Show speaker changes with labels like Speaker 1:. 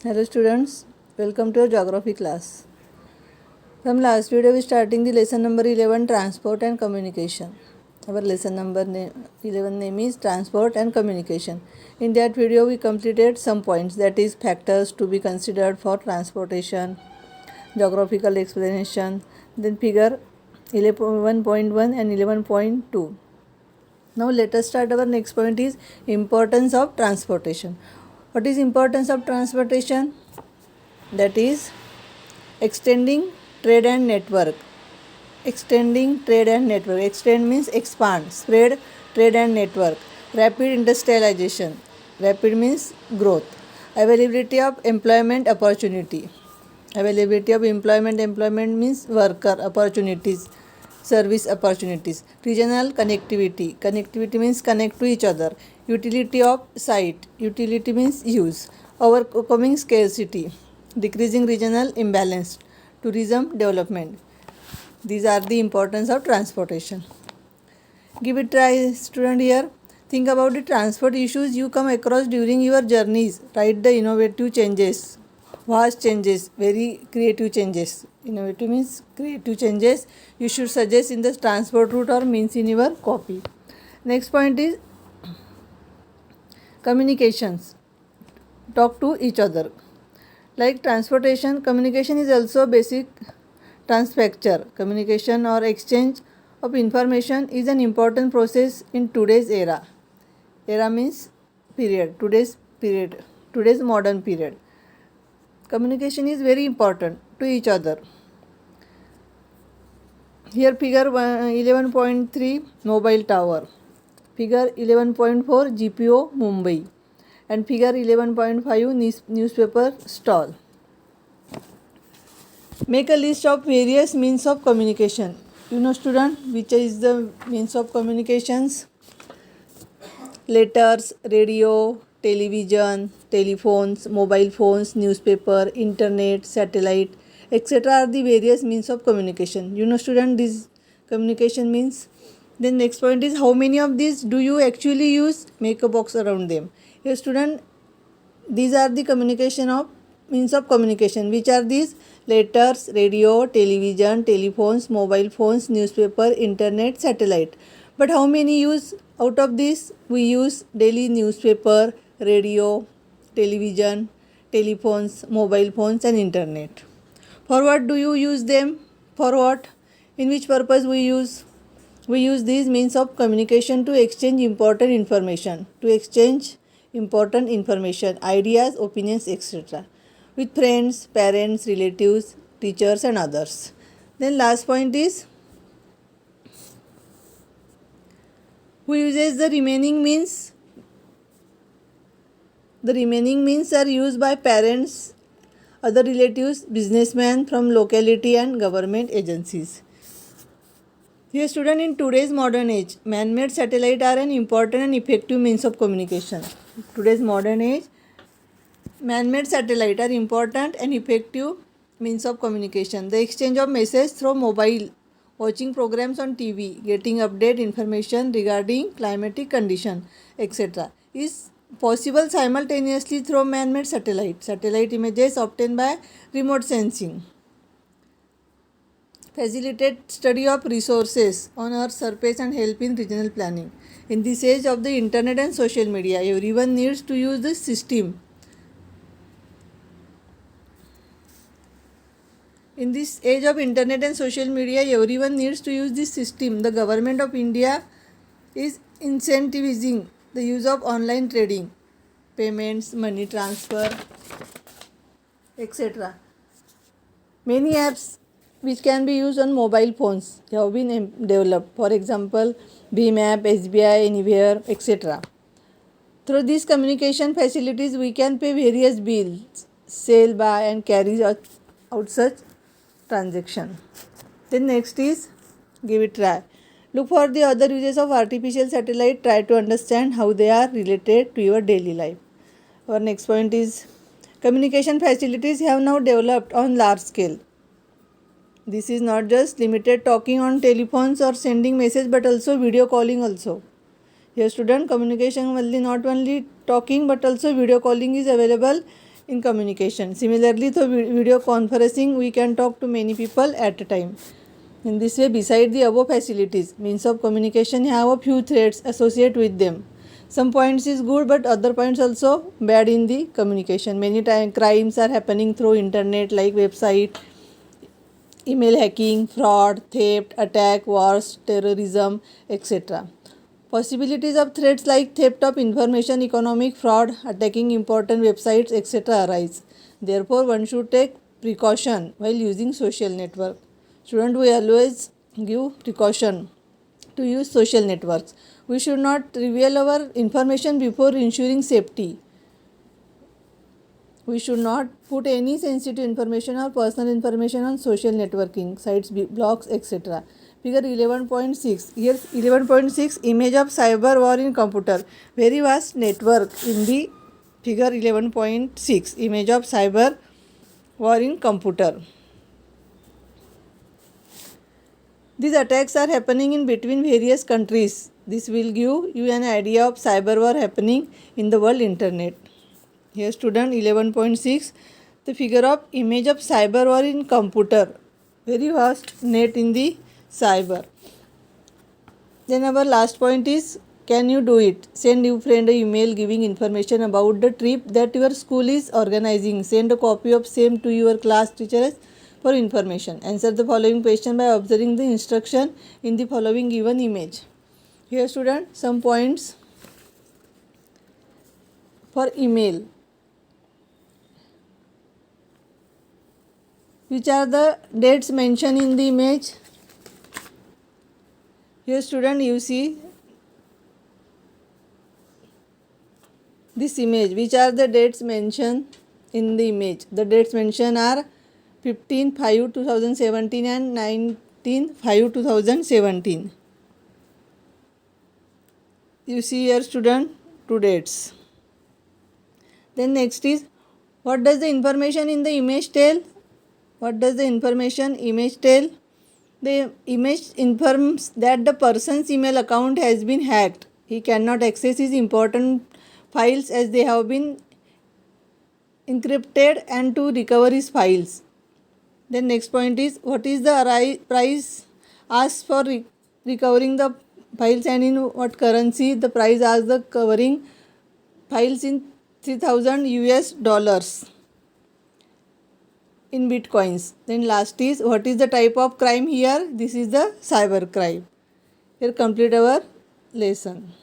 Speaker 1: Hello students, welcome to your geography class. From last video we starting the lesson number 11 transport and communication. Our lesson number 11 name is transport and communication. In that video we completed some points, that is factors to be considered for transportation, geographical explanation, then figure 11.1 and 11.2. Now let us start. Our next point is importance of transportation. What is importance of transportation? That is extending trade and network. Extending trade and network. Extend means expand, spread, trade and network. Rapid industrialization. Rapid means growth. Availability of employment opportunity. Availability of employment means worker opportunities, service opportunities. Regional connectivity. Connectivity means connect to each other. Utility of site. Utility means use. Overcoming scarcity. Decreasing regional imbalance. Tourism development. These are the importance of transportation. Give it try, student. Here think about the transport issues you come across during your journeys. Write the innovative changes, vast changes, very creative changes. Innovative means creative changes you should suggest in the transport route or means in your copy. Next point is communications. Talk to each other. Like transportation, communication is also basic transfacture. Communication or exchange of information is an important process in today's era. Era means period, today's modern period. Communication is very important to each other. Here figure 11.3 mobile tower, figure 11.4 GPO Mumbai, and figure 11.5 newspaper stall. Make a list of various means of communication. You know student, which is the means of communications? Letters, radio, television, telephones, mobile phones, newspaper, internet, satellite, etc. are the various means of communication. You know student, this communication means. Then next point is how many of these do you actually use? Make a box around them. Here student, these are the communication of means of communication. Which are these? Letters, radio, television, telephones, mobile phones, newspaper, internet, satellite. But how many use out of this? We use daily newspaper, radio, television, telephones, mobile phones and internet. For what do you use them? For what? In which purpose we use? We use these means of communication to exchange important information. Ideas, opinions, etc. with friends, parents, relatives, teachers and others. Then last point is who uses the remaining means? The remaining means are used by parents, other relatives, businessmen from locality and government agencies. Here student, in today's modern age, man-made satellite are an important and effective means of communication. Today's modern age, man-made satellite are important and effective means of communication. The exchange of message through mobile, watching programs on TV, getting update information regarding climatic condition, etc. is possible simultaneously through man-made satellite. Satellite images obtained by remote sensing facilitate study of resources on Earth's surface and help in regional planning. In this age of the internet and social media, everyone needs to use this system. In this age of internet and social media, everyone needs to use this system. The government of India is incentivizing the use of online trading, payments, money transfer, etc. Many apps which can be used on mobile phones have been developed. For example, Beam app, SBI, Anywhere, etc. Through these communication facilities, we can pay various bills, sell, buy and carry out such transaction. Then next is give it try. Look for the other uses of artificial satellite. Try to understand how they are related to your daily life. Our next point is communication facilities have now developed on large scale. This is not just limited talking on telephones or sending message but also video calling also. Here student, communication only not only talking but also video calling is available in communication. Similarly, through video conferencing, we can talk to many people at a time. In this way, beside the above facilities, means of communication have a few threats associated with them. Some points is good, but other points also bad in the communication. Many times crimes are happening through internet, like website, email hacking, fraud, theft, attack, wars, terrorism, etc. Possibilities of threats like theft of information, economic fraud, attacking important websites, etc. arise. Therefore, one should take precaution while using social network. Student, we always give precaution to use social networks. We should not reveal our information before ensuring safety. We should not put any sensitive information or personal information on social networking sites, blogs, etc. Figure 11.6. Here 11.6, image of cyber war in computer. Very vast network in the figure 11.6, image of cyber war in computer. These attacks are happening in between various countries. This will give you an idea of cyber war happening in the world internet. Here student 11.6, the figure of image of cyber war in computer. Very vast net in the cyber. Then our last point is, can you do it? Send your friend an email giving information about the trip that your school is organizing. Send a copy of same to your class teachers for information. Answer the following question by observing the instruction in the following given image. Here student, some points for email. Which are the dates mentioned in the image? Here student, you see this image. Which are the dates mentioned in the image? The dates mentioned are 15/5/2017 and 19/5/2017. You see here student, two dates. Then next is, what does the information in the image tell? What does the information image tell? The image informs that the person's email account has been hacked. He cannot access his important files as they have been encrypted, and to recover his files. Then next point is, what is the price asked for recovering the files, and in what currency? The price asked the covering files in $3,000 in bitcoins. Then last is, what is the type of crime here? This is the cyber crime. Here complete our lesson.